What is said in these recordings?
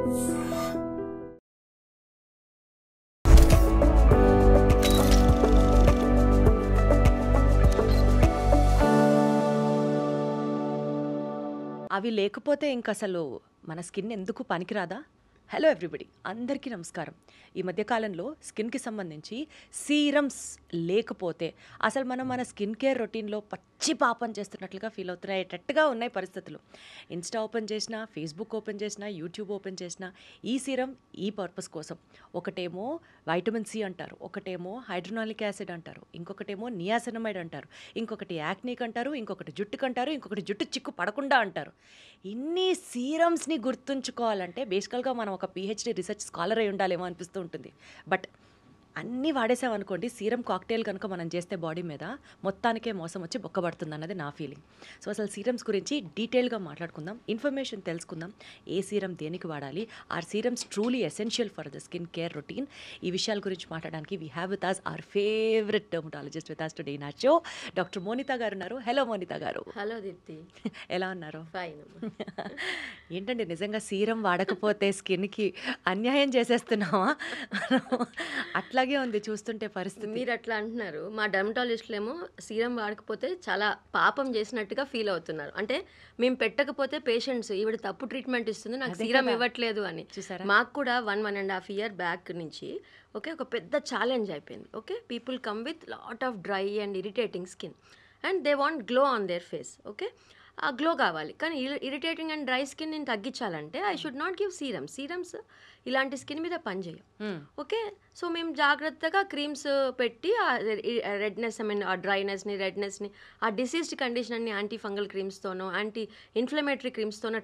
అవి లేకపోతే ఇంకసలు మన స్కిన్ ఎందుకు పనికిరాదా? హలో ఎవ్రీబడి, అందరికీ నమస్కారం. ఈ మధ్యకాలంలో స్కిన్కి సంబంధించి సీరమ్స్ లేకపోతే అసలు మనం మన స్కిన్ కేర్ రొటీన్లో పచ్చి పాపం చేస్తున్నట్లుగా ఫీల్ అవుతున్నట్టుగా ఉన్నాయి పరిస్థితులు. ఇన్స్టా ఓపెన్ చేసినా, ఫేస్బుక్ ఓపెన్ చేసినా, యూట్యూబ్ ఓపెన్ చేసినా ఈ సీరం ఈ పర్పస్ కోసం. ఒకటేమో వైటమిన్ సి అంటారు, ఒకటేమో హైడ్రోనాలిక్ యాసిడ్ అంటారు, ఇంకొకటేమో నియాసినమైడ్ అంటారు, ఇంకొకటి యాక్నిక్ అంటారు, ఇంకొకటి జుట్టుకు అంటారు, ఇంకొకటి జుట్టు చిక్కు పడకుండా అంటారు. ఇన్ని సీరమ్స్ని గుర్తుంచుకోవాలంటే బేసికల్గా మనం ఒక పిహెచ్డి రీసెర్చ్ స్కాలర్ అయి ఉండాలేమో అనిపిస్తూ ఉంటుంది. బట్ అన్నీ వాడేసామనుకోండి, సీరం కాక్టైల్ కనుక మనం చేస్తే బాడీ మీద మొత్తానికే మోసం వచ్చి బొక్కబడుతుంది అన్నది నా ఫీలింగ్. సో అసలు సీరమ్స్ గురించి డీటెయిల్గా మాట్లాడుకుందాం, ఇన్ఫర్మేషన్ తెలుసుకుందాం. ఏ సీరం దేనికి వాడాలి, are serums truly essential for the skin care routine. ఈ విషయాల గురించి మాట్లాడడానికి we have with us our favourite dermatologist with us today in our show, doctor Monita గారు ఉన్నారు. హలో మోనితా గారు. హలో దీప్తి, ఎలా ఉన్నారు? ఫైన్. ఏంటండి, నిజంగా సీరం వాడకపోతే స్కిన్కి అన్యాయం చేసేస్తున్నావా? అట్లాగే ఉంది చూస్తుంటే పరిస్థితి. మీరు అట్లా అంటున్నారు, మా డర్మటాలజిస్టులేమో సీరం వాడకపోతే చాలా పాపం చేసినట్టుగా ఫీల్ అవుతున్నారు. అంటే మేము పెట్టకపోతే పేషెంట్స్ ఈవిడ తప్పు ట్రీట్మెంట్ ఇస్తుంది, నాకు సీరం ఇవ్వట్లేదు అని. చూసారా, మాకు కూడా 1.5 year బ్యాక్ నుంచి ఒక పెద్ద ఛాలెంజ్ అయిపోయింది. People come with lot of dry and irritating skin and they want glow on their face. ఆ గ్లో కావాలి, కానీ ఇరిటేటింగ్ అండ్ డ్రై స్కిన్ నేను తగ్గించాలంటే I should not give serums ఇలాంటి స్కిన్ మీద పనిచేయం. సో మేము జాగ్రత్తగా క్రీమ్స్ పెట్టి ఆ రెడ్నెస్, ఆ డ్రైనెస్ని, రెడ్నెస్ని, ఆ డిసీజ్డ్ కండిషన్ అన్ని యాంటీ ఫంగల్ క్రీమ్స్తోనో యాంటీ ఇన్ఫ్లమేటరీ క్రీమ్స్తోనో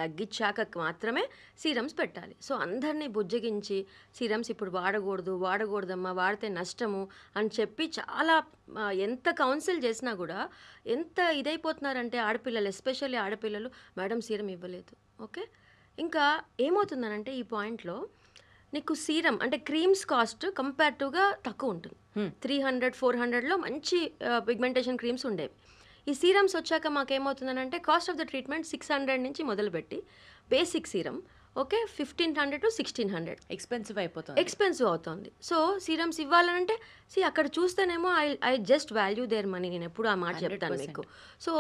తగ్గించాక మాత్రమే సీరమ్స్ పెట్టాలి. సో అందరినీ బుజ్జగించి సీరమ్స్ ఇప్పుడు వాడకూడదమ్మా, వాడితే నష్టము అని చెప్పి చాలా ఎంత కౌన్సిల్ చేసినా కూడా ఎంత ఇదైపోతున్నారంటే ఆడపిల్లలు, ఎస్పెషల్లీ ఆడపిల్లలు, మేడం సీరం ఇవ్వలేదు. ఇంకా ఏమవుతుందనంటే ఈ పాయింట్లో నీకు సీరం అంటే క్రీమ్స్ కాస్ట్ కంపేర్టివ్గా తక్కువ ఉంటుంది. 300-400లో మంచి పిగ్మెంటేషన్ క్రీమ్స్ ఉండేవి. ఈ సీరమ్స్ వచ్చాక మాకేమవుతుందనంటే కాస్ట్ ఆఫ్ ద ట్రీట్మెంట్ 600 నుంచి మొదలుపెట్టి బేసిక్ సీరం 1500 to 1600 ఎక్స్పెన్సివ్ అవుతుంది. సో సీరమ్స్ ఇవ్వాలంటే అక్కడ చూస్తేనేమో I just value their money. నేను ఎప్పుడు ఆ మాట చెప్తాను మీకు. సో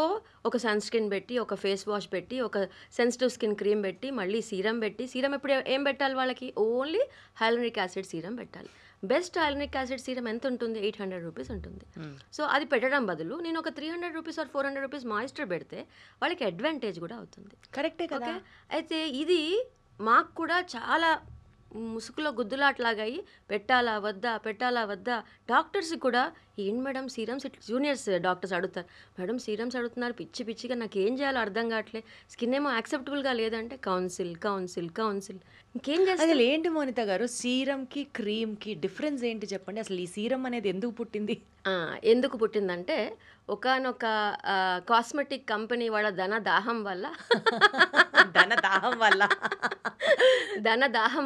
ఒక సన్ స్క్రీన్ పెట్టి, ఒక ఫేస్ వాష్ పెట్టి, ఒక సెన్సిటివ్ స్కిన్ క్రీమ్ పెట్టి, మళ్ళీ సీరం పెట్టి, సీరం ఎప్పుడు ఏం పెట్టాలి వాళ్ళకి? ఓన్లీ హైలనిక్ యాసిడ్ సీరం పెట్టాలి. బెస్ట్ హైలనిక్ యాసిడ్ సీరం ఎంత ఉంటుంది? 800 రూపీస్ ఉంటుంది. సో అది పెట్టడం బదులు నేను ఒక 300 రూపీస్ ఆర్ 400 రూపీస్ మాయిశ్చర్ పెడితే వాళ్ళకి అడ్వాంటేజ్ కూడా అవుతుంది. కరెక్టే కదా. అయితే ఇది మాకు కూడా చాలా ముసుగులో గుద్దులాట్లాగా అయ్యి పెట్టాలా వద్దా డాక్టర్స్కి కూడా ఏంటి మేడం సీరమ్స్, జూనియర్స్ డాక్టర్స్ అడుగుతారు, మేడం సీరమ్స్ అడుగుతున్నారు పిచ్చిగా, నాకు ఏం చేయాలో అర్థం కావట్లేదు, స్కిన్ ఏమో యాక్సెప్టబుల్గా లేదంటే కౌన్సిల్ ఇంకేం చేస్తారు? అసలు ఏంటి మోనిత గారు, సీరంకి క్రీమ్కి డిఫరెన్స్ ఏంటి చెప్పండి. అసలు ఈ సీరం అనేది ఎందుకు పుట్టిందంటే ఒకానొక కాస్మెటిక్ కంపెనీ వాళ్ళ ధన దాహం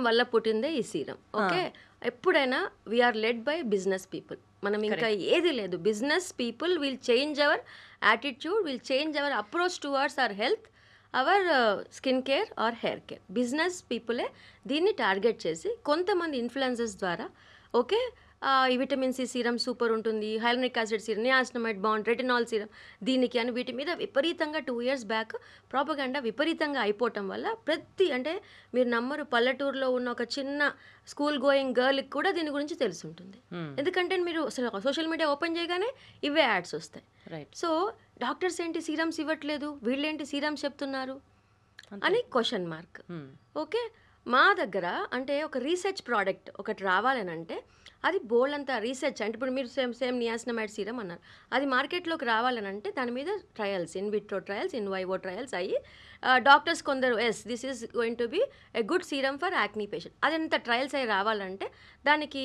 వల్ల పుట్టిందే ఈ సీరం. ఎప్పుడైనా we are led by business people. మనం ఇంకా ఏది లేదు, business people will change our attitude, will change our approach towards our health, our skin care or hair care. Business పీపులే దీన్ని టార్గెట్ చేసి కొంతమంది ఇన్ఫ్లుయెన్సర్స్ ద్వారా ఈ విటమిన్ సి సీరం సూపర్ ఉంటుంది, hyaluronic acid serum, niacinamide bond, retinol serum దీనికి అని వీటి మీద విపరీతంగా 2 years బ్యాక్ ప్రాపగండా విపరీతంగా అయిపోవటం వల్ల అంటే మీరు నమ్మరు, పల్లెటూరులో ఉన్న ఒక చిన్న స్కూల్ గోయింగ్ గర్ల్కి కూడా దీని గురించి తెలుసుంటుంది. ఎందుకంటే మీరు అసలు సోషల్ మీడియా ఓపెన్ చేయగానే ఇవే యాడ్స్ వస్తాయి. సో డాక్టర్స్ ఏంటి సీరమ్స్ ఇవ్వట్లేదు, వీళ్ళేంటి సీరమ్స్ చెప్తున్నారు అని క్వశ్చన్ మార్క్. మా దగ్గర అంటే ఒక రీసెర్చ్ ప్రోడక్ట్ ఒకటి రావాలని అంటే అది బోల్డ్ అంతా రీసెర్చ్. అంటే ఇప్పుడు మీరు సేమ్ నియాసినమైడ్ సీరం అన్నారు, అది మార్కెట్లోకి రావాలని అంటే దాని మీద trials, in vitro trials, in vivo trials అయ్యి డాక్టర్స్ కొందరు this is going to be a good serum for acne patient, అదంత ట్రయల్స్ అయ్యి రావాలంటే దానికి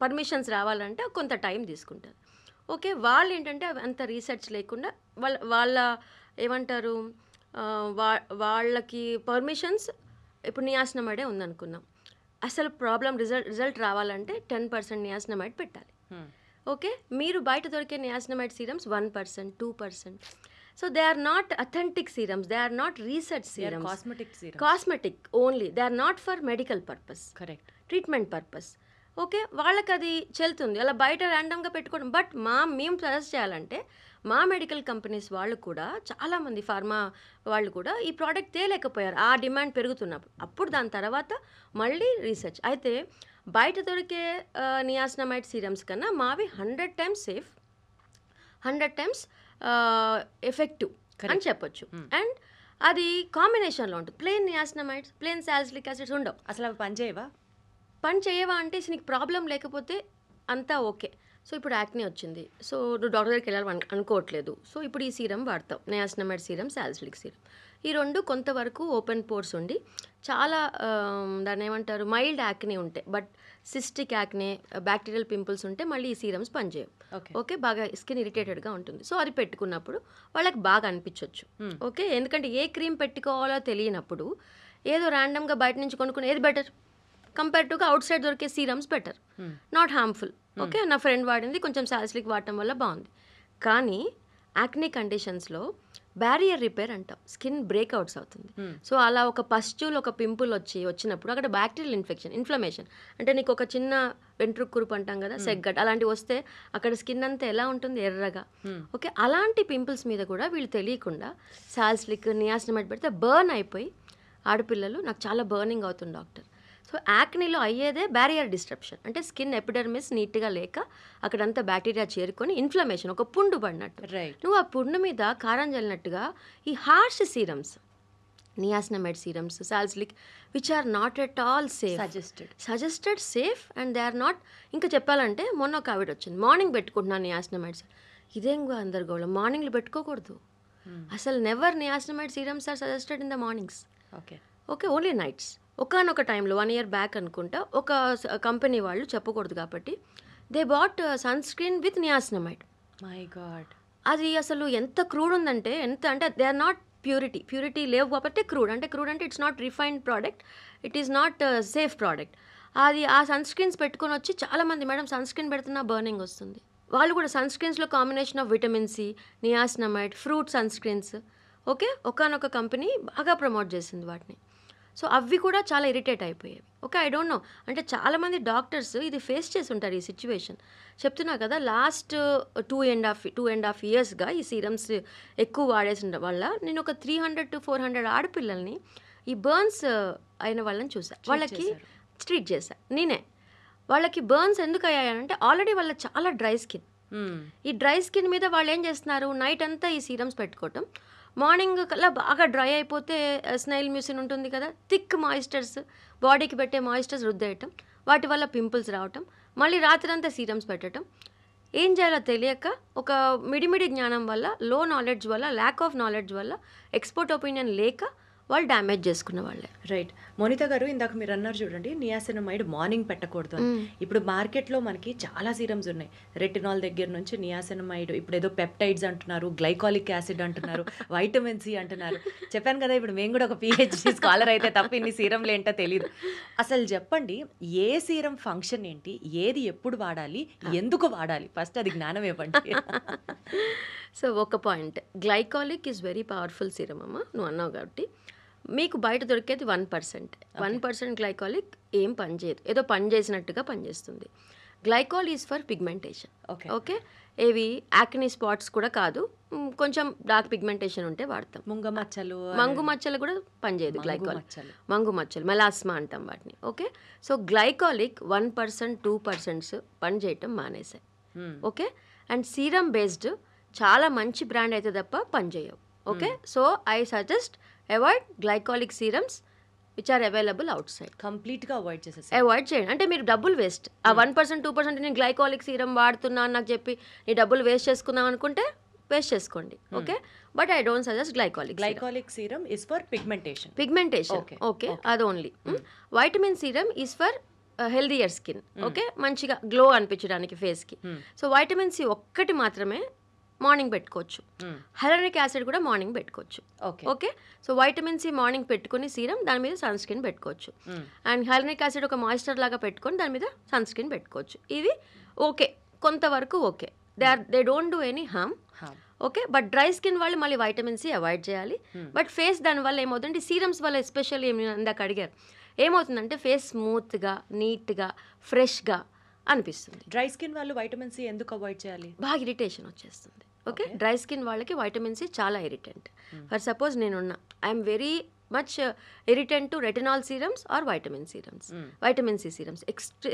పర్మిషన్స్ రావాలంటే కొంత టైం తీసుకుంటారు. వాళ్ళు ఏంటంటే అంత రీసెర్చ్ లేకుండా వాళ్ళ ఏమంటారు, వాళ్ళకి పర్మిషన్స్ ఇప్పుడు నియాసినమైడే ఉందనుకున్నాం, అసలు ప్రాబ్లం రిజల్ట్ రావాలంటే 10% నియాసినమైడ్ పెట్టాలి. మీరు బయట దొరికే niacinamide serums 1%, 2%. So they are not authentic serums, they are not research serums, cosmetic cosmetic only, they are not for medical purpose, correct, treatment purpose. Okay, వాళ్ళకి అది చెల్తుంది, అలా బయట ర్యాండమ్గా పెట్టుకోవడం. బట్ మేము సజెస్ట్ చేయాలంటే మా మెడికల్ కంపెనీస్ వాళ్ళు కూడా, చాలామంది ఫార్మా వాళ్ళు కూడా ఈ ప్రోడక్ట్ తేలేకపోయారు ఆ డిమాండ్ పెరుగుతున్నప్పుడు. అప్పుడు దాని తర్వాత మళ్ళీ రీసెర్చ్. అయితే బయట దొరికే నియాసినమైడ్ సీరమ్స్ కన్నా మావి 100 times సేఫ్, 100 times ఎఫెక్టివ్ అని చెప్పొచ్చు. అండ్ అది కాంబినేషన్లో ఉంటుంది. ప్లెయిన్ నియాసినమైడ్స్, ప్లెయిన్ సాలిసిలిక్ యాసిడ్స్ ఉండవు. అసలు అవి పనిచేయవా? పని చేయవా అంటే నీకు ప్రాబ్లం లేకపోతే అంతా ఓకే. సో ఇప్పుడు యాక్నే వచ్చింది, సో నువ్వు డాక్టర్ దగ్గరికి వెళ్ళాలని అనుకోవట్లేదు, సో ఇప్పుడు ఈ సీరం వాడతావు, నియాసినమైడ్ సీరం, సాలిసిలిక్ సీరం. ఈ రెండు కొంతవరకు ఓపెన్ పోర్స్ ఉండి చాలా దాన్ని ఏమంటారు మైల్డ్ యాక్నే ఉంటాయి. But cystic acne, bacterial pimples ఉంటే మళ్ళీ ఈ సీరమ్స్ పనిచేయవు. ఓకే, బాగా స్కిన్ ఇరిటేటెడ్గా ఉంటుంది. సో అది పెట్టుకున్నప్పుడు వాళ్ళకి బాగా అనిపించవచ్చు. ఓకే, ఎందుకంటే ఏ క్రీమ్ పెట్టుకోవాలో తెలియనప్పుడు ఏదో ర్యాండమ్గా బయట నుంచి కొనుక్కుని ఏది బెటర్ కంపేర్ టుగా అవుట్ సైడ్ దొరికే serums better, not harmful. Okay, నా ఫ్రెండ్ వాడింది, కొంచెం సాలిసిలిక్ వాడటం వల్ల బాగుంది. కానీ యాక్నే కండిషన్స్లో బ్యారియర్ రిపేర్ అంటాం, స్కిన్ బ్రేక్అవుట్స్ అవుతుంది. సో అలా ఒక పస్ట్యూల్, ఒక పింపుల్ వచ్చినప్పుడు అక్కడ బ్యాక్టీరియల్ ఇన్ఫ్లమేషన్ అంటే నీకు ఒక చిన్న వెంట్రుక్కురుపు అంటాం కదా, సెగ్గట్, అలాంటివి వస్తే అక్కడ స్కిన్ అంతా ఎలా ఉంటుంది, ఎర్రగా. ఓకే, అలాంటి పింపుల్స్ మీద కూడా వీళ్ళు తెలియకుండా సాలిసిలిక్, నియాసినమైడ్ పెడితే బర్న్ అయిపోయి ఆడపిల్లలు నాకు చాలా బర్నింగ్ అవుతుంది డాక్టర్. సో యాక్నీలో అయ్యేదే బ్యారియర్ డిస్ట్రప్షన్, అంటే స్కిన్ ఎపిడర్మిస్ నీట్గా లేక అక్కడంతా బ్యాక్టీరియా చేరుకొని ఇన్ఫ్లమేషన్, ఒక పుండు పడినట్టు. నువ్వు ఆ పుండు మీద కారం జల్లినట్టుగా ఈ harsh serums, niacinamide serums, salicylic, which are not at all safe, suggested safe and they are not. ఇంకా చెప్పాలంటే మొన్న ఒక ఆవిడ వచ్చింది, మార్నింగ్ పెట్టుకుంటున్నాను నియాసినమైడ్స్. ఇదేం అందరిగోళం, మార్నింగ్లు పెట్టుకోకూడదు అసలు. Never niacinamide serums are suggested in the mornings. Okay, only nights. ఒకనొక టైంలో 1 year బ్యాక్ అనుకుంటా ఒక కంపెనీ వాళ్ళు చెప్పకూడదు కాబట్టి they bought sunscreen with niacinamide. My god, అది అసలు ఎంత క్రూడ్ ఉందంటే, అంటే దే ఆర్ నాట్ ప్యూరిటీ లేవు కాబట్టి క్రూడ్ అంటే it's not refined product, it is not safe product. అది ఆ సన్ స్క్రీన్స్ పెట్టుకొని వచ్చి చాలామంది మేడం సన్ స్క్రీన్ పెడుతున్నా బర్నింగ్ వస్తుంది. వాళ్ళు కూడా సన్ స్క్రీన్స్లో combination of vitamin C, niacinamide, fruit sunscreens. Okay, ఒకనొక కంపెనీ బాగా ప్రమోట్ చేసింది వాటిని. సో అవి కూడా చాలా ఇరిటేట్ అయిపోయాయి. ఓకే, ఐ డోంట్ నో, అంటే చాలామంది డాక్టర్స్ ఇది ఫేస్ చేసి ఉంటారు ఈ సిచ్యువేషన్. చెప్తున్నా కదా, లాస్ట్ 2.5 yearsగా ఈ సీరమ్స్ ఎక్కువ వాడేసిన వల్ల నేను ఒక 300 to 400 ఆడపిల్లల్ని ఈ బర్న్స్ అయిన వాళ్ళని చూసా, వాళ్ళకి ట్రీట్ చేశా నేనే. వాళ్ళకి బర్న్స్ ఎందుకు అయ్యాయంటే ఆల్రెడీ వాళ్ళ చాలా డ్రై స్కిన్. ఈ డ్రై స్కిన్ మీద వాళ్ళు ఏం చేస్తున్నారు, నైట్ అంతా ఈ సీరమ్స్ పెట్టుకోవటం, మార్నింగ్ కల్లా బాగా డ్రై అయిపోతే స్నైల్ మ్యూసిన్ ఉంటుంది కదా, థిక్ మాయిశ్చర్స్, బాడీకి పెట్టే మాయిశ్చర్స్ రుద్దేయటం, వాటి వల్ల పింపుల్స్ రావటం, మళ్ళీ రాత్రి అంతా సీరమ్స్ పెట్టడం. ఏం చేయాలో తెలియక ఒక మిడిమిడి జ్ఞానం వల్ల, లో నాలెడ్జ్ వల్ల, ల్యాక్ ఆఫ్ నాలెడ్జ్ వల్ల, ఎక్స్పర్ట్ ఒపీనియన్ లేక వాళ్ళు డ్యామేజ్ చేసుకున్న వాళ్ళే. రైట్. మోనిత గారు, ఇందాక మీరు అన్నారు చూడండి, నియాసినమైడ్ మార్నింగ్ పెట్టకూడదు అని. ఇప్పుడు మార్కెట్లో మనకి చాలా సీరమ్స్ ఉన్నాయి, రెటినాల్ దగ్గర నుంచి నియాసినమైడ్, ఇప్పుడు ఏదో పెప్టైడ్స్ అంటున్నారు, గ్లైకాలిక్ యాసిడ్ అంటున్నారు, వైటమిన్ సి అంటున్నారు. చెప్పాను కదా, ఇప్పుడు మేము కూడా ఒక పిహెచ్డి స్కాలర్ అయితే తప్ప ఇన్ని సీరంలు ఏంటో తెలియదు. అసలు చెప్పండి, ఏ సీరం ఫంక్షన్ ఏంటి, ఏది ఎప్పుడు వాడాలి, ఎందుకు వాడాలి, ఫస్ట్ అది జ్ఞానం ఇవ్వండి. సో ఒక point, glycolic is very powerful serum అమ్మ, నువ్వు అన్నావు కాబట్టి. మీకు బయట దొరికేది 1%. గ్లైకాలిక్ ఏం పనిచేయదు, ఏదో పని చేసినట్టుగా పనిచేస్తుంది. Glycol is for pigmentation. Okay, ఏవి యాక్నీ స్పాట్స్ కూడా కాదు, కొంచెం డార్క్ పిగ్మెంటేషన్ ఉంటే వాడతాం. మంగు మచ్చలు కూడా పనిచేయదు గ్లైకాల్, మంగు మచ్చలు, మెలాస్మా అంటాం వాటిని. ఓకే, సో గ్లైకాలిక్ 1%, 2% పనిచేయటం మానేసాయి. ఓకే, అండ్ సీరం బేస్డ్ చాలా మంచి బ్రాండ్ అయితే తప్ప పనిచేయవు. Okay, so I suggest avoid glycolic serums which are available outside. కంప్లీట్గా అవాయిడ్ చేయండి. అంటే మీరు డబ్బులు వేస్ట్. ఆ 1%, 2% నేను గ్లైకాలిక్ సీరం వాడుతున్నాను నాకు చెప్పి నీ డబ్బులు వేస్ట్ చేసుకుందాం అనుకుంటే వేస్ట్ చేసుకోండి. Okay, but I don't suggest glycolic serum is for pigmentation. Okay, అది only. Vitamin serum is for healthier skin. Okay, మంచిగా గ్లో అనిపించడానికి ఫేస్కి. సో వైటమిన్ సి ఒక్కటి మాత్రమే మార్నింగ్ పెట్టుకోవచ్చు. హైలరిక్ యాసిడ్ కూడా మార్నింగ్ పెట్టుకోవచ్చు. Okay, so vitamin C morning పెట్టుకుని సీరం, దాని మీద సన్ స్క్రీన్ పెట్టుకోవచ్చు. అండ్ హైలరిక్ యాసిడ్ ఒక మాయిశ్చర్ లాగా పెట్టుకొని దాని మీద సన్ స్క్రీన్ పెట్టుకోవచ్చు. ఇవి ఓకే, కొంతవరకు okay, they don't do any harm. Okay. But dry skin వాళ్ళు మళ్ళీ వైటమిన్ సి అవాయిడ్ చేయాలి. బట్ ఫేస్ దానివల్ల ఏమవుతుందంటే సీరమ్స్ వల్ల ఎస్పెషల్లీ ఇందాక అడిగారు, ఏమవుతుందంటే ఫేస్ స్మూత్గా, నీట్గా, ఫ్రెష్గా అనిపిస్తుంది. డ్రై స్కిన్ వాళ్ళు వైటమిన్ సి ఎందుకు అవాయిడ్ చేయాలి? బాగా ఇరిటేషన్ వచ్చేస్తుంది. ఓకే. డ్రై స్కిన్ వాళ్ళకి వైటమిన్ సి చాలా ఇరిటెంట్. ఫర్ సపోజ్ నేనున్నా, I'm very much irritant to retinol serums or vitamin C serums,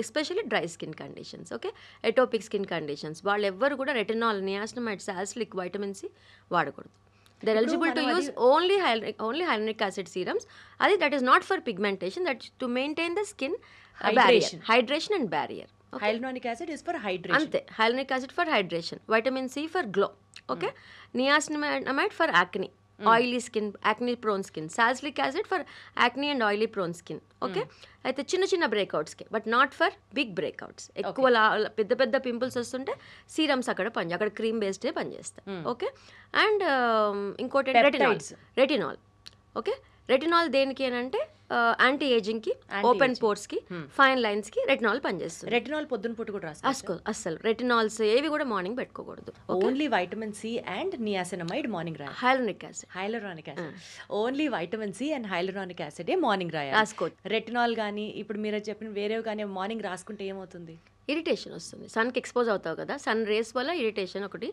especially dry skin conditions. Okay. Atopic skin conditions వాళ్ళు ఎవ్వరు కూడా retinol, niacinamide, salicylic, vitamin C వాడకూడదు. they're eligible to use only hyaluronic acid serums. That is not for pigmentation, that's to maintain the skin hydration and barrier. Okay. Hyaluronic acid is for hydration. Ante hyaluronic acid for hydration, vitamin C for glow. Okay. Niacinamide for acne, oily skin, acne prone skin, salicylic acid for acne and oily prone skin. Okay. అయితే చిన్న చిన్న బ్రేక్అవుట్స్కి, but not for big breakouts. ఎక్కువ పెద్ద పెద్ద pimples వస్తుంటే serums అక్కడ అక్కడ క్రీమ్ బేస్డే పనిచేస్తాయి. ఓకే. అండ్ ఇంకోటి రెటినాల్. ఓకే. రెటినాల్ దేనికి అని అంటే యాంటీ ఏజింగ్కి, ఓపెన్ పోర్స్కి, ఫైన్ లైన్స్కి రెటినాల్ పనిచేస్తుంది. రెటినాల్ పొద్దున పూట కూడా రాసుకో. అస్సలు రెటినాల్స్ ఏవి కూడా మార్నింగ్ పెట్టుకోకూడదు. Only vitamin C and niacinamide morning రాయాలి. Hyaluronic acid only vitamin C and hyaluronic acid morning రాయాలి. రాసుకో. రెటినాల్ కానీ ఇప్పుడు మీరు చెప్పిన వేరేవి కానీ మార్నింగ్ రాసుకుంటే ఏమవుతుంది? ఇరిటేషన్ వస్తుంది. సన్కి ఎక్స్పోజ్ అవుతావు కదా, సన్ రేస్ వల్ల ఇరిటేషన్ ఒకటి.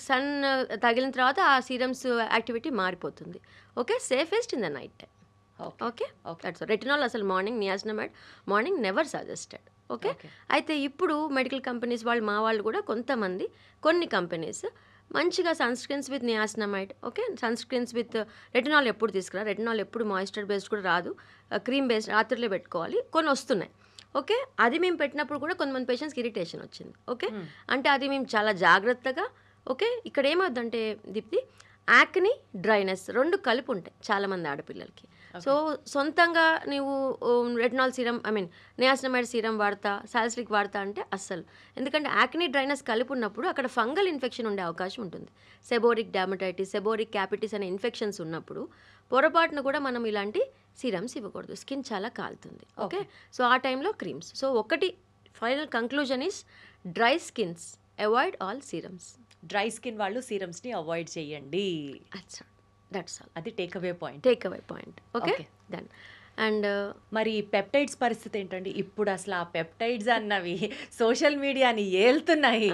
సన్ తగిలిన తర్వాత ఆ సీరమ్స్ యాక్టివిటీ మారిపోతుంది. Okay. Safest in the night time. Okay. That's retinol అసలు morning, niacinamide morning never suggested. Okay. అయితే ఇప్పుడు మెడికల్ కంపెనీస్ వాళ్ళు, మా వాళ్ళు కూడా కొంతమంది, కొన్ని కంపెనీస్ మంచిగా sunscreens with niacinamide, okay, sunscreens with retinol ఎప్పుడు తీసుకురా, రెటినాల్ ఎప్పుడు మాయిశ్చర్ బేస్డ్ కూడా రాదు, క్రీమ్ బేస్డ్ రాత్రిలో పెట్టుకోవాలి, కొన్ని వస్తున్నాయి. ఓకే. అది మేము పెట్టినప్పుడు కూడా కొంతమంది పేషెంట్స్కి ఇరిటేషన్ వచ్చింది. ఓకే. అంటే అది మేము చాలా జాగ్రత్తగా, ఓకే. ఇక్కడ ఏమవుతుందంటే దీప్తి, యాక్ని, డ్రైనెస్ రెండు కలిపి ఉంటాయి చాలామంది ఆడపిల్లలకి. సో సొంతంగా నువ్వు రెటినాల్ సీరం, నియాసినమైడ్ సీరం వాడతా, సాలిసిలిక్ వాడతా అంటే అస్సలు, ఎందుకంటే యాక్ని, డ్రైనెస్ కలిపి ఉన్నప్పుడు అక్కడ ఫంగల్ ఇన్ఫెక్షన్ ఉండే అవకాశం ఉంటుంది. సెబోరిక్ డర్మటైటిస్, సెబోరిక్ క్యాపిటిస్ అనే ఇన్ఫెక్షన్స్ ఉన్నప్పుడు పొరపాటును కూడా మనం ఇలాంటి సీరమ్స్ ఇవ్వకూడదు. స్కిన్ చాలా కాలుతుంది. ఓకే. సో ఆ టైంలో క్రీమ్స్. సో ఒకటి final conclusion is dry skins avoid all serums. Dry skin వాళ్ళు సీరమ్స్ ని అవాయిడ్ చేయండి. That's all. అది take away point. Okay. Done. And మరి పెప్టైడ్స్ పరిస్థితి ఏంటండి? ఇప్పుడు అసలు ఆ పెప్టైడ్స్ అన్నవి సోషల్ మీడియాని ఏళ్తున్నాయి.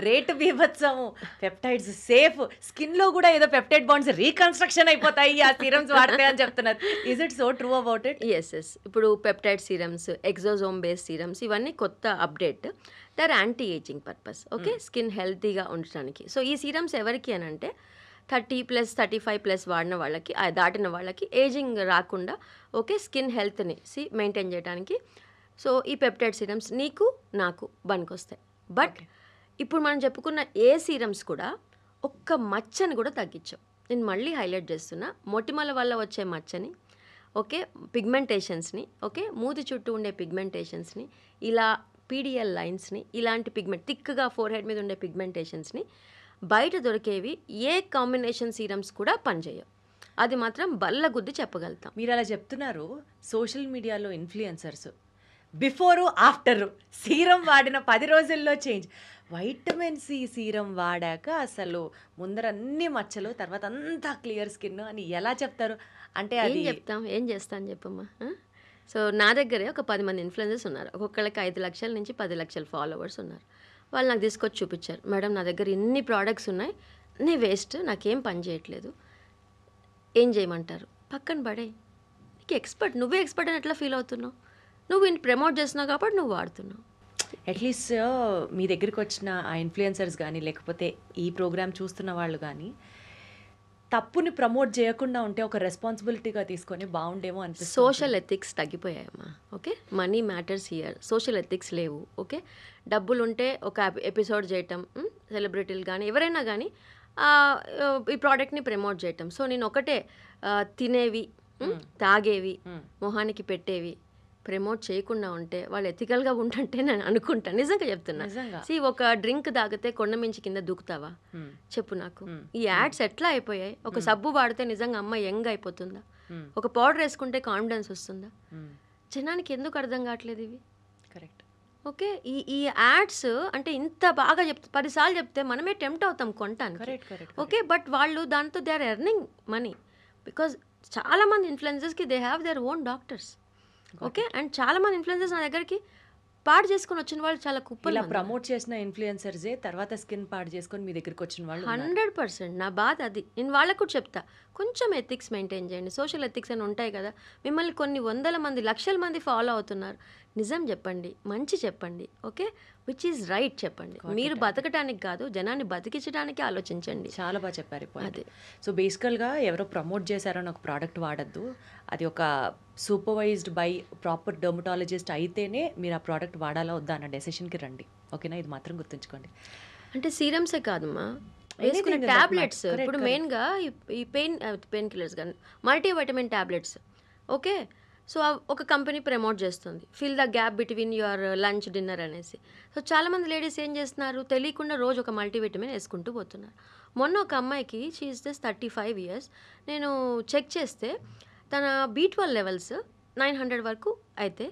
రేటు బీభత్సము. పెప్టైడ్స్ సేఫ్, స్కిన్ లో కూడా ఏదో పెప్టైడ్ బాండ్స్ రీకన్స్ట్రక్షన్ అయిపోతాయి ఆ సీరమ్స్ వాడితే అని చెప్తున్నారు. Is it so true about it? Yes. ఇప్పుడు peptide serums, exosome based serums ఇవన్నీ కొత్త update. Their anti ageing purpose. Okay. Skin హెల్తీగా ఉంచడానికి. సో ఈ సీరమ్స్ ఎవరికి అని అంటే 30+, 35+ వాడిన వాళ్ళకి, దాటిన వాళ్ళకి ఏజింగ్ రాకుండా, ఓకే, స్కిన్ హెల్త్ని మెయింటైన్ చేయడానికి. సో ఈ పెప్టైడ్ సీరమ్స్ నీకు నాకు పనికొస్తాయి. బట్ ఇప్పుడు మనం చెప్పుకున్న ఏ సీరమ్స్ కూడా ఒక్క మచ్చని కూడా తగ్గించాం. నేను మళ్ళీ హైలైట్ చేస్తున్నా, మొటిమల వల్ల వచ్చే మచ్చని, ఓకే, పిగ్మెంటేషన్స్ని, ఓకే, మూతి చుట్టూ ఉండే పిగ్మెంటేషన్స్ని, ఇలా పీడిఎల్ లైన్స్ని, ఇలాంటి థిక్గా ఫోర్హెడ్ మీద ఉండే పిగ్మెంటేషన్స్ని బయట దొరికేవి ఏ కాంబినేషన్ సీరమ్స్ కూడా పనిచేయవు. అది మాత్రం బల్లగుద్ది చెప్పగలుగుతాం. మీరు అలా చెప్తున్నారు. సోషల్ మీడియాలో ఇన్ఫ్లుయెన్సర్స్ బిఫోరు ఆఫ్టరు సీరం వాడిన 10 రోజుల్లో చేంజ్. వైటమిన్ సి సీరం వాడాక అసలు ముందర అన్ని మచ్చలు, తర్వాత అంతా క్లియర్ స్కిన్ అని ఎలా చెప్తారు? అంటే అది ఏం చేస్తాను చెప్పమ్మా. సో నా దగ్గరే ఒక 10 మంది ఇన్ఫ్లుయెన్సర్స్ ఉన్నారు. ఒక్కొక్కళ్ళకి 5 లక్షల నుంచి 10 లక్షల ఫాలోవర్స్ ఉన్నారు. వాళ్ళు నాకు తీసుకొచ్చి చూపించారు, మేడం నా దగ్గర ఇన్ని ప్రోడక్ట్స్ ఉన్నాయి, నీ వేస్ట్, నాకేం పని చేయట్లేదు, ఏం చేయమంటారు? పక్కన పడే, నీకు నువ్వే ఎక్స్పర్ట్ అని ఎట్లా ఫీల్ అవుతున్నావు? నువ్వు ప్రమోట్ చేస్తున్నావు కాబట్టి నువ్వు వాడుతున్నావు. అట్లీస్ట్ మీ దగ్గరికి వచ్చిన ఆ ఇన్ఫ్లుయెన్సర్స్ కానీ, లేకపోతే ఈ ప్రోగ్రామ్ చూస్తున్న వాళ్ళు కానీ తప్పుని ప్రమోట్ చేయకుండా ఉంటే ఒక రెస్పాన్సిబిలిటీగా తీసుకొని బాగుండేమో అనిపిస్తుంది. సోషల్ ఎథిక్స్ తగ్గిపోయాయమ్మా. Okay. Money matters here, social ethics లేవు. ఓకే. డబ్బులు ఉంటే ఒక ఎపిసోడ్ చేయటం, సెలబ్రిటీలు కానీ ఎవరైనా కానీ ఈ ప్రోడక్ట్ని ప్రమోట్ చేయటం. సో నేను ఒకటే, తినేవి, తాగేవి, మొహానికి పెట్టేవి ప్రమోట్ చేయకుండా ఉంటే వాళ్ళు ఎథికల్గా ఉంటుంటే నేను అనుకుంటాను. నిజంగా చెప్తున్నా. ఒక డ్రింక్ తాగితే కొండ మించి కింద దూకుతావా చెప్పు నాకు? ఈ యాడ్స్ ఎట్లా అయిపోయాయి? ఒక సబ్బు వాడితే నిజంగా అమ్మాయి యంగ్ అయిపోతుందా? ఒక పౌడర్ వేసుకుంటే కాన్ఫిడెన్స్ వస్తుందా? జనానికి ఎందుకు అర్థం కావట్లేదు ఇవి? కరెక్ట్. ఓకే. ఈ యాడ్స్ అంటే ఇంత బాగా చెప్తే 10 సార్లు చెప్తే మనమే టెంప్ట్ అవుతాం కొనటానికి. కరెక్ట్. ఓకే. బట్ వాళ్ళు దాంతో they are earning money. Because చాలా మంది ఇన్‌ఫ్లుయెన్సర్స్‌కి they have their own doctors. Okay. And చాలా మంది ఇన్‌ఫ్లుయెన్సర్స్ నా దగ్గరికి పాడు చేసుకొని వచ్చిన వాళ్ళు చాలా కుప్పలు ఇలా మంది. ప్రమోట్ చేసిన ఇన్‌ఫ్లుయెన్సర్సే తర్వాత స్కిన్ పాడు చేసుకొని మీ దగ్గరికి వచ్చిన వాళ్ళు ఉన్నారు. 100% నా బాధ అది. నేను వాళ్ళకు కూడా చెప్తా. కొంచెం ఎథిక్స్ మెయింటైన్ చేయండి. సోషల్ ఎథిక్స్ అని ఉంటాయి కదా! మిమ్మల్ని కొన్ని వందల మంది, లక్షల మంది ఫాలో అవుతున్నారు. నిజం చెప్పండి. మంచి చెప్పండి. ఓకే. విచ్ ఈజ్ రైట్ చెప్పండి. మీరు బతకటానికి కాదు, జనాన్ని బతికించడానికి ఆలోచించండి. చాలా బాగా చెప్పారు ఈ పాయింట్. అదే. సో బేసికల్గా ఎవరో ప్రమోట్ చేశారని ఒక ప్రోడక్ట్ వాడద్దు. అది ఒక సూపర్వైజ్డ్ బై ప్రాపర్ డర్మటాలజిస్ట్ అయితేనే మీరు ఆ ప్రోడక్ట్ వాడాలా వద్దా అన్న డెసిషన్కి రండి. ఓకేనా? ఇది మాత్రం గుర్తుంచుకోండి. అంటే సీరమ్సే కాదమ్మా, వేసుకునే Anything in that tablets. matter. Correct, ఇప్పుడు మెయిన్గా ఈ పెయిన్ కిల్లర్స్ కానీ మల్టీవైటమిన్ టాబ్లెట్స్. ఓకే. సో ఒక కంపెనీ ప్రమోట్ చేస్తుంది, fill the gap between your lunch dinner అనేసి. సో చాలామంది లేడీస్ ఏం చేస్తున్నారు, తెలియకుండా రోజు ఒక మల్టీవిటమిన్ వేసుకుంటూ పోతున్నారు. మొన్న ఒక అమ్మాయికి షీ ఈస్ జస్ట్ 35 years, నేను చెక్ చేస్తే తన B12 లెవెల్స్ 900 వరకు అయితే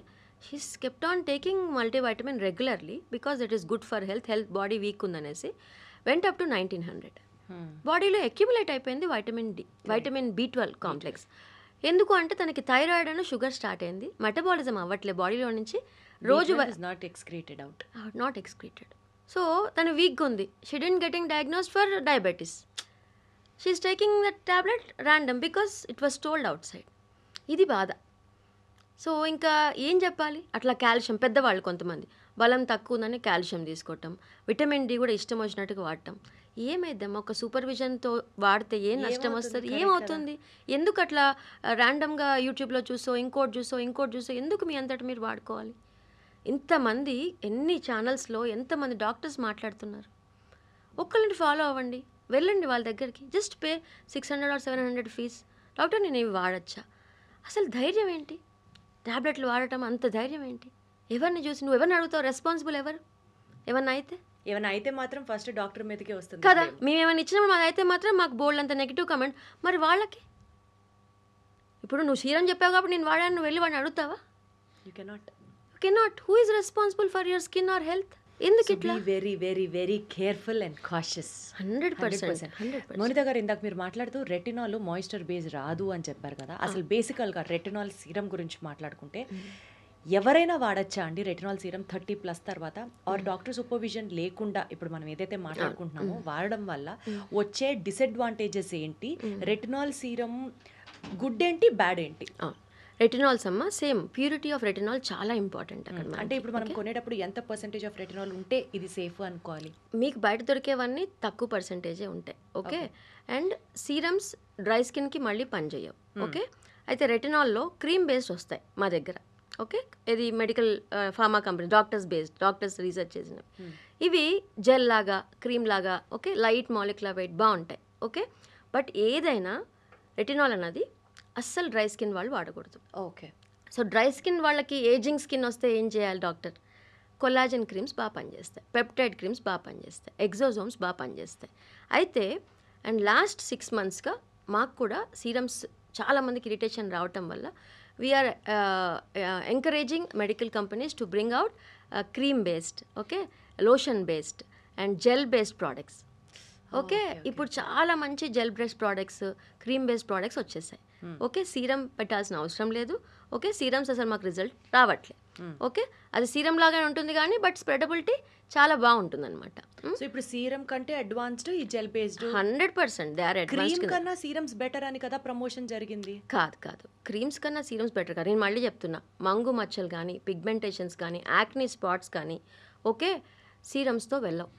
she's kept on taking multivitamin regularly because it is good for health body weak ఉందనేసి వెంట్ అప్ టు 1900. బాడీలో అక్యుములేట్ అయిపోయింది వైటమిన్ B12 కాంప్లెక్స్. ఎందుకు అంటే తనకి థైరాయిడ్ అని షుగర్ స్టార్ట్ అయింది, మెటబాలిజం అవ్వట్లేదు బాడీలో నుంచి, రోజు not excreted out. Not excreted. So తను వీక్గా ఉంది. She didn't getting diagnosed for diabetes. She's taking that tablet random because it was told outside. ఇది బాధ. సో ఇంకా ఏం చెప్పాలి, అట్లా కాల్షియం పెద్దవాళ్ళు కొంతమంది బలం తక్కువ ఉందని కాల్షియం తీసుకోవటం, విటమిన్ డి కూడా ఇష్టం వచ్చినట్టుగా వాడటం. ఏమైద్దాం ఒక సూపర్విజన్తో వాడితే ఏం నష్టం వస్తుంది, ఏమవుతుంది? ఎందుకు అట్లా ర్యాండమ్గా యూట్యూబ్లో చూసో ఇంకోటి చూసో ఎందుకు మీ అంతటి మీరు వాడుకోవాలి? ఇంతమంది ఎన్ని ఛానల్స్లో ఎంతమంది డాక్టర్స్ మాట్లాడుతున్నారు. ఒక్కళ్ళని ఫాలో అవ్వండి, వెళ్ళండి వాళ్ళ దగ్గరికి, just pay 600 or 700 fees. Doctor నేను ఇవి వాడచ్చా? అసలు ధైర్యం ఏంటి? ట్యాబ్లెట్లు వాడటం అంత ధైర్యం ఏంటి? ఎవరిని చూసి నువ్వు ఎవరిని అడుగుతావు? రెస్పాన్సిబుల్ ఎవరు? ఏమన్నా అయితే మాత్రం ఫస్ట్ డాక్టర్ మీదకే వస్తుంది కదా. మేము ఏమైనా ఇచ్చినప్పుడు మాది అయితే మాత్రం మాకు బోల్డ్ అంత నెగిటివ్ కమెంట్. మరి వాళ్ళకి ఇప్పుడు నువ్వు సీరం చెప్పావు కాబట్టి నేను వాడాను, నువ్వు వెళ్ళి వాడిని అడుగుతావా? You cannot. Who is responsible for your skin or health? ఎందుకు ఇట్లా? Very careful and cautious. 100%. Monitha గారు, ఇందాక మీరు మాట్లాడుతూ రెటినాల్ మాయిశ్చర్ బేస్ రాదు అని చెప్పారు కదా. అసలు బేసికల్గా రెటినాల్ సీరం గురించి మాట్లాడుకుంటే ఎవరైనా వాడచ్చా అండి రెటినాల్ సీరం 30+ తర్వాత? ఆర్ డాక్టర్ సూపర్విజన్ లేకుండా ఇప్పుడు మనం ఏదైతే మాట్లాడుకుంటున్నామో వాడడం వల్ల వచ్చే డిసడ్వాంటేజెస్ ఏంటి? రెటినాల్ సీరం గుడ్ ఏంటి, బ్యాడ్ ఏంటి? రెటినాల్స్ అమ్మ సేమ్ ప్యూరిటీ ఆఫ్ రెటినాల్ చాలా ఇంపార్టెంట్ అక్కడ. అంటే ఇప్పుడు మనం కొనేటప్పుడు ఎంత పర్సెంటేజ్ ఆఫ్ రెటినాల్ ఉంటే ఇది సేఫ్ అనుకోవాలి? మీకు బయట దొరికేవన్నీ తక్కువ పర్సెంటేజే ఉంటాయి. ఓకే. అండ్ సీరమ్స్ డ్రై స్కిన్కి మళ్ళీ పనిచేయవు. ఓకే. అయితే రెటినాల్లో క్రీమ్ బేస్డ్ వస్తాయి మా దగ్గర. ఓకే. ఇది medical pharma company doctors research చేసినవి. ఇవి జెల్ లాగా క్రీమ్ లాగా ఓకే లైట్ మాలిక్యులర్ వెయిట్ బాగుంటాయి. ఓకే. బట్ ఏదైనా రెటినాల్ అన్నది అస్సలు డ్రై స్కిన్ వాళ్ళు వాడకూడదు. ఓకే. సో డ్రై స్కిన్ వాళ్ళకి ఏజింగ్ స్కిన్ వస్తే ఏం చేయాలి డాక్టర్? కొల్లాజన్ క్రీమ్స్ బాగా పనిచేస్తాయి, పెప్టైడ్ క్రీమ్స్ బాగా పనిచేస్తాయి, ఎగ్జోజోమ్స్ బాగా పనిచేస్తాయి. అయితే అండ్ లాస్ట్ 6 monthsగా మాకు కూడా సీరమ్స్ చాలామందికి ఇరిటేషన్ రావటం వల్ల we're encouraging medical companies to bring out cream based okay lotion based and gel based products. Okay. ఇప్పుడు చాలా మంచి gel based products, cream based products వచ్చేసాయి. ఓకే. సీరం పెట్టాల్సిన అవసరం లేదు. ఓకే. సీరమ్స్ అసలు మాకు రిజల్ట్ రావట్లేదు. ఓకే. అది సీరం లాగానే ఉంటుంది కానీ బట్ స్ప్రెడబిలిటీ చాలా బాగుంటుంది అనమాట. సో ఇప్పుడు సీరం కంటే అడ్వాన్స్డ్ ఈ gel based 100% they are advanced. Cream కన్నా సీరమ్స్ బెటర్ అని కదా ప్రమోషన్ జరిగింది. కాదు క్రీమ్స్ కన్నా సీరమ్స్ బెటర్ కదా. నేను మళ్ళీ చెప్తున్నా, మంగు మచ్చలు కానీ పిగ్మెంటేషన్స్ కానీ యాక్నీ స్పాట్స్ కానీ ఓకే సీరమ్స్తో వెళ్ళవు,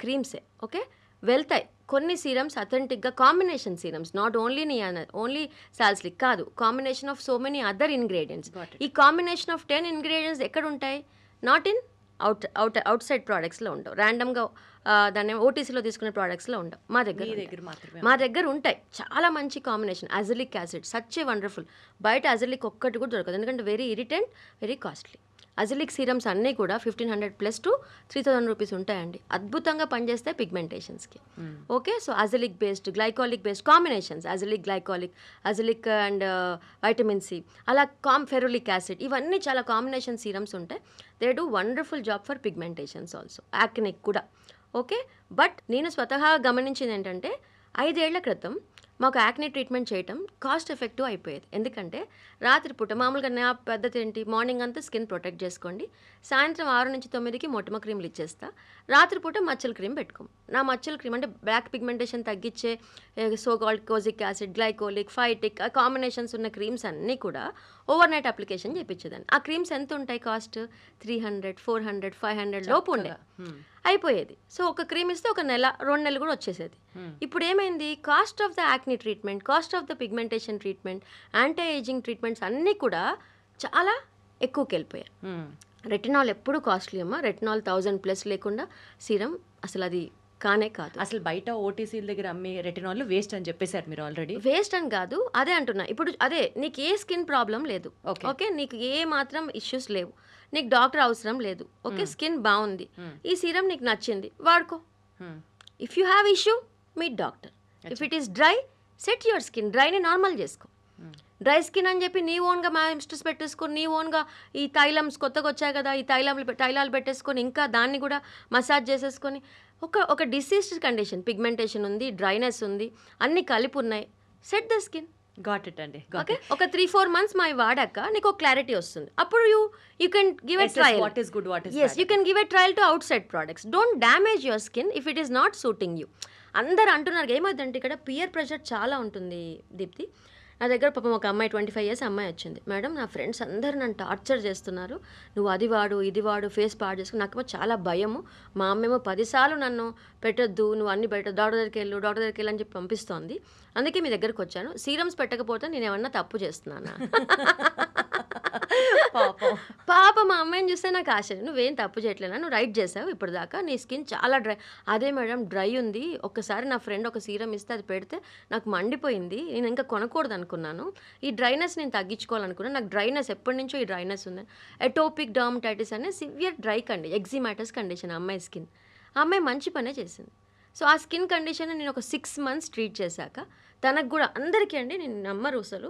క్రీమ్సే. ఓకే. వెళ్తాయి కొన్ని సీరమ్స్ అథెంటిక్గా combination serums, not only salicylic కాదు, combination of so many other ingredients. ఈ కాంబినేషన్ ఆఫ్ 10 ఇంగ్రీడియంట్స్ ఎక్కడ ఉంటాయి? నాట్ ఇన్ అవుట్ సైడ్ ప్రోడక్ట్స్లో ఉండవు, ర్యాండమ్గా దాన్ని ఓటీసీలో తీసుకునే ప్రోడక్ట్స్లో ఉండవు. మా దగ్గర ఉంటాయి చాలా మంచి combination. Azelaic acid such a wonderful. బయట అజిలిక్ ఒక్కటి కూడా దొరకదు, ఎందుకంటే very irritant, very costly. Azelaic serums అన్నీ కూడా 1500 ప్లస్ టు 3000 రూపీస్ ఉంటాయండి. అద్భుతంగా పనిచేస్తాయి పిగ్మెంటేషన్స్కి. Okay, so azelaic based, glycolic based combinations, azelaic glycolic, azelaic and vitamin C, అలా ఫెరులిక్ యాసిడ్, ఇవన్నీ చాలా కాంబినేషన్ సీరమ్స్ ఉంటాయి. They do wonderful job for pigmentations also, యాక్నిక్ కూడా. ఓకే, బట్ నేను స్వతహాగా గమనించింది ఏంటంటే 5 ఏళ్ల క్రితం మాకు యాక్ని ట్రీట్మెంట్ చేయటం కాస్ట్ ఎఫెక్టివ్ అయిపోయేది. ఎందుకంటే రాత్రిపూట మామూలుగా నా పద్ధతి ఏంటి, మార్నింగ్ అంతా స్కిన్ ప్రొటెక్ట్ చేసుకోండి, సాయంత్రం 6 నుంచి 9కి మొటిమ క్రీమ్లు ఇచ్చేస్తా, రాత్రిపూట మచ్చల క్రీమ్ పెట్టుకోం. నా మచ్చల క్రీమ్ అంటే బ్లాక్ పిగ్మెంటేషన్ తగ్గించే so called kojic acid, glycolic, phytic combinations ఉన్న క్రీమ్స్ అన్నీ కూడా ఓవర్ నైట్ అప్లికేషన్ చేయించేదాన్ని. ఆ క్రీమ్స్ ఎంత ఉంటాయి కాస్ట్? 300, 400, 500 లోపు ఉండే అయిపోయేది. సో ఒక క్రీమ్ ఇస్తే ఒక నెల 2 నెలలు కూడా వచ్చేసేది. ఇప్పుడు ఏమైంది, cost of the acne treatment, cost of the pigmentation treatment, anti ageing treatments అన్నీ కూడా చాలా ఎక్కువకి వెళ్ళిపోయాయి. రెటినాల్ ఎప్పుడు కాస్ట్లీ అమ్మా, రెటినాల్ 1000+ లేకుండా సీరం అసలు అది కానే కాదు. అసలు బయట ఓటీసీల దగ్గర అమ్మే రెటినాల్ వేస్ట్ అని చెప్పేశారు మీరు ఆల్రెడీ. వేస్ట్ అని కాదు, అదే అంటున్నా. ఇప్పుడు అదే నీకు ఏ స్కిన్ ప్రాబ్లం లేదు, ఓకే, నీకు ఏ మాత్రం ఇష్యూస్ లేవు, నీకు డాక్టర్ అవసరం లేదు, ఓకే, స్కిన్ బాగుంది, ఈ సీరం నీకు నచ్చింది, వాడుకో. If you have issue meet doctor. If it is dry, set your skin, డ్రైని నార్మల్ చేసుకో. డ్రై స్కిన్ అని చెప్పి నీ ఓన్గా మాయిశ్చరైజర్స్ పెట్టేసుకొని, నీ ఓన్గా ఈ తైలమ్స్ కొత్తగా వచ్చాయి కదా, ఈ తైలాలు పెట్టేసుకొని ఇంకా దాన్ని కూడా మసాజ్ చేసేసుకొని ఒక డిసీజ్డ్ కండిషన్, పిగ్మెంటేషన్ ఉంది, డ్రైనెస్ ఉంది, అన్నీ కలిపి ఉన్నాయి, set the skin. Got it అండి. ఓకే, ఒక 3-4 months మా వాడాక నీకు ఒక క్లారిటీ వస్తుంది. అప్పుడు you can give a trial. What is good, what is yes, you can give a trial to outside products. Don't damage your skin if it is not suiting you. అందరు అంటున్నారు ఏమైందంటే ఇక్కడ peer pressure చాలా ఉంటుంది దీప్తి. నా దగ్గర పాపం ఒక అమ్మాయి 25 years అమ్మాయి వచ్చింది, మేడం నా ఫ్రెండ్స్ అందరు నన్ను టార్చర్ చేస్తున్నారు, నువ్వు అది వాడు ఇది వాడు ఫేస్ పాడు చేసుకుని, నాకేమో చాలా భయము, మా అమ్మేమో 10 సార్లు నన్ను పెట్టొద్దు, నువ్వు అన్ని పెట్టద్దు, డాక్టర్ దగ్గరికి వెళ్ళు అని చెప్పి పంపిస్తోంది. అందుకే మీ దగ్గరకు వచ్చాను. సీరమ్స్ పెట్టకపోతే నేను ఏమన్నా తప్పు చేస్తున్నానా? పాప మా అమ్మాయిని చూస్తే నాకు ఆశ్చర్యం, నువ్వేం తప్పు చేయట్లేనా, నువ్వు రైట్ చేసావు ఇప్పుడు దాకా, నీ స్కిన్ చాలా డ్రై. అదే మేడం డ్రై ఉంది, ఒక్కసారి నా ఫ్రెండ్ ఒక సీరం ఇస్తే అది పెడితే నాకు మండిపోయింది, నేను ఇంకా కొనకూడదు అనుకున్నాను, ఈ డ్రైనెస్ నేను తగ్గించుకోవాలనుకున్నాను, నాకు డ్రైనెస్ ఎప్పటి నుంచో ఈ డ్రైనెస్ ఉంది, ఎటోపిక్ డర్మటైటిస్ అనే సివియర్ డ్రై ఎగ్జిమాటస్ కండిషన్ అమ్మాయి స్కిన్. ఆ అమ్మాయి మంచి పనే చేసింది. సో ఆ స్కిన్ కండిషన్ నేను ఒక 6 months ట్రీట్ చేశాక తనకు కూడా, అందరికీ అండి, నేను నమ్మరు అసలు,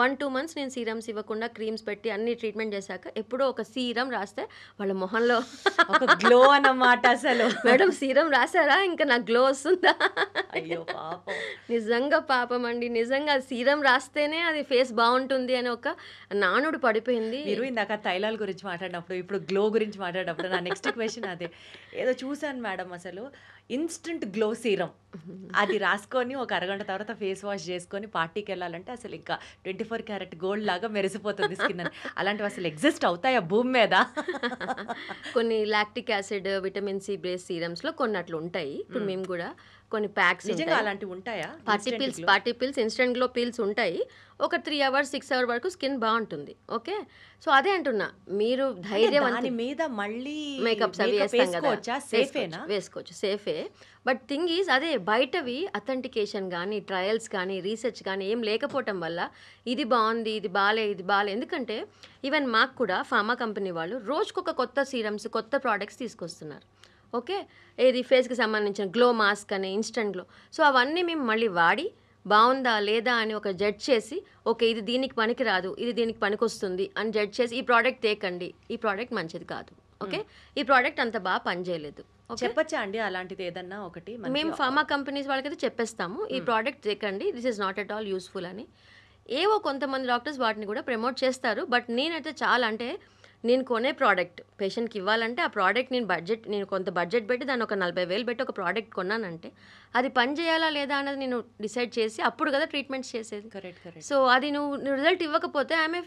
1-2 months నేను సీరమ్స్ ఇవ్వకుండా క్రీమ్స్ పెట్టి అన్ని ట్రీట్మెంట్ చేశాక ఎప్పుడో ఒక సీరం రాస్తే వాళ్ళ మొహంలో ఒక గ్లో అన్నమాట. అసలు మేడం సీరం రాసారా, ఇంకా నాకు గ్లో వస్తుందా? అయ్యో పాపం, నిజంగా పాపం అండి, నిజంగా సీరం రాస్తేనే అది ఫేస్ బాగుంటుంది అని ఒక నానుడు పడిపోయింది. మీరు ఇందాక తైలాల గురించి మాట్లాడినప్పుడు, ఇప్పుడు గ్లో గురించి మాట్లాడినప్పుడు నా నెక్స్ట్ క్వశ్చన్ అదే. ఏదో చూసాను మేడం, అసలు ఇన్స్టెంట్ గ్లో సీరం అది రాసుకొని ఒక అరగంట తర్వాత ఫేస్ వాష్ చేసుకొని పార్టీకి వెళ్ళాలంటే అసలు ఇంకా 24 క్యారెట్ గోల్డ్ లాగా మెరిసిపోతుంది స్కిన్ అని. అలాంటివి అసలు ఎగ్జిస్ట్ అవుతాయా భూమి మీద? కొన్ని lactic acid, vitamin C base సీరమ్స్లో కొన్ని అట్లు ఉంటాయి. ఇప్పుడు మేము కూడా కొన్ని ప్యాక్స్ నిజంగా అలాంటివి ఉంటాయా? Party pills, instant glow pills ఉంటాయి. ఒక 3 hours 6 hours వరకు స్కిన్ బాగుంటుంది. ఓకే, సో అదే అంటున్నా, మీరు ధైర్యం మీద మళ్ళీ మేకప్స్ అవి వేసుకోవచ్చు, సేఫే. బట్ థింగ్ ఈజ్ అదే, బయటవి అథెంటికేషన్ కానీ ట్రయల్స్ కానీ రీసెర్చ్ కానీ ఏం లేకపోవటం వల్ల ఇది బాగుంది, ఇది బాలే, ఇది బాలే. ఎందుకంటే ఈవెన్ మాకు కూడా ఫార్మా కంపెనీ వాళ్ళు రోజుకొక కొత్త సీరమ్స్, కొత్త ప్రోడక్ట్స్ తీసుకొస్తున్నారు. ఓకే, ఏది ఫేస్కి సంబంధించిన గ్లో మాస్క్ అని, ఇన్స్టెంట్ గ్లో. సో అవన్నీ మేము మళ్ళీ వాడి బాగుందా లేదా అని ఒక జడ్జ్ చేసి, ఓకే ఇది దీనికి పనికి రాదు, ఇది దీనికి పనికి వస్తుంది అని జడ్జ్ చేసి, ఈ ప్రోడక్ట్ తేకండి, ఈ ప్రోడక్ట్ మంచిది కాదు, ఓకే ఈ ప్రోడక్ట్ అంత బాగా పనిచేయలేదు. చెప్పచ్చా అండి అలాంటిది ఏదన్నా ఒకటి? మేము ఫార్మా కంపెనీస్ వాళ్ళకైతే చెప్పేస్తాము, ఈ ప్రోడక్ట్ తేకండి, this is not at all useful అని. ఏవో కొంతమంది డాక్టర్స్ వాటిని కూడా ప్రమోట్ చేస్తారు. బట్ నేనైతే చాలా, అంటే నేను కొనే ప్రోడక్ట్ పేషెంట్కి ఇవ్వాలంటే ఆ ప్రోడక్ట్ నేను కొంత బడ్జెట్ పెట్టి దాన్ని ఒక 40,000 పెట్టి ఒక ప్రోడక్ట్ కొన్నానంటే అది పని చేయాలా లేదా అన్నది నేను డిసైడ్ చేసి అప్పుడు కదా ట్రీట్మెంట్స్ చేసేది. కరెక్ట్. సో అది నువ్వు రిజల్ట్ ఇవ్వకపోతే ఐఎమ్